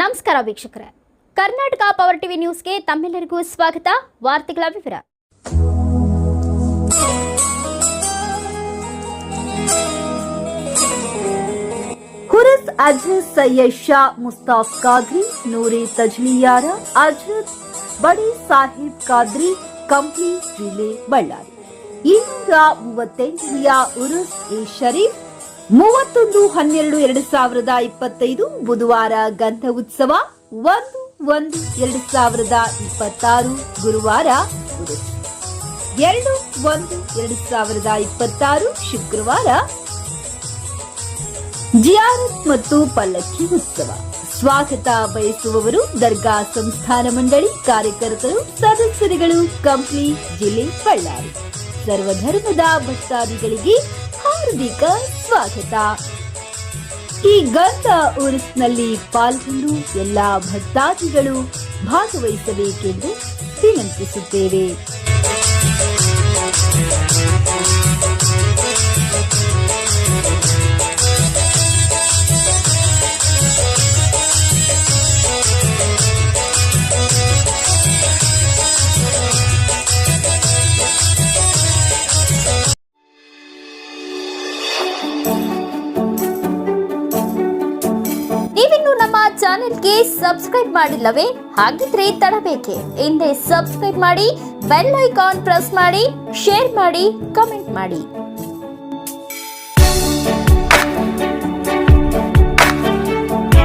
ನಮಸ್ಕಾರ ವೀಕ್ಷಕರೇ, Karnataka power TV ನ್ಯೂಸ್ಗೆ ತಮ್ಮೆಲ್ಲರಿಗೂ ಸ್ವಾಗತ. ವಾರ್ತೆಗಳ ವಿವರ. ಹುರಸ್ ಅಜ್ರತ್ ಸೈಯದ್ ಶಾ ಮುಸ್ತಾಫ್ ಕಾದ್ರಿ, ನೂರಿ ತಜ್ಲಿಯಾರ ಅಜ್ರತ್ ಬಡಿ ಸಾಹಿಬ್ ಕಾದ್ರಿ, ಕಂಪ್ಲಿ ಜಿಲ್ಲೆ ಬಳ್ಳಾರಿ 238ನೆಯ ಉರುಸ್ ಎ ಶರೀಫ್ 31/12/2025 ಬುಧವಾರ ಗಂಧ ಉತ್ಸವ 1/1/2026 ಗುರುವಾರ ಉರುಸ್ 2/1/2026 ಶುಕ್ರವಾರ ಜಿಯಾರತ್ ಮತ್ತು ಪಲ್ಲಕ್ಕಿ ಉತ್ಸವ. ಸ್ವಾಗತ ಬಯಸುವವರು ದರ್ಗಾ ಸಂಸ್ಥಾನ ಮಂಡಳಿ ಕಾರ್ಯಕರ್ತರು, ಸದಸ್ಯರುಗಳು, ಕಂಪ್ಲಿ ಜಿಲ್ಲೆ ಬಳ್ಳಾರಿ. ಸರ್ವಧರ್ಮದ ಭಕ್ತಾದಿಗಳಿಗೆ ಹಾರ್ದಿಕ ಸ್ವಾಗತ. ಈ ಗಂಧ ಉರುಸ್ನಲ್ಲಿ ಪಾಲ್ಗೊಂಡು ಎಲ್ಲಾ ಭಕ್ತಾದಿಗಳು ಭಾಗವಹಿಸಬೇಕೆಂದು ವಿನಂತಿಸುತ್ತೇವೆ. ನೀವಿನ್ನು ನಮ್ಮ ಚಾನೆಲ್ಗೆ ಸಬ್ಸ್ಕ್ರೈಬ್ ಮಾಡಿಲ್ಲವೇ? ಹಾಗಿದ್ರೆ ತಡಬೇಕೆ? ಹಿಂದೆ ಸಬ್ಸ್ಕ್ರೈಬ್ ಮಾಡಿ, ಬೆಲ್ ಐಕಾನ್ ಪ್ರೆಸ್ ಮಾಡಿ, ಶೇರ್ ಮಾಡಿ, ಕಮೆಂಟ್ ಮಾಡಿ.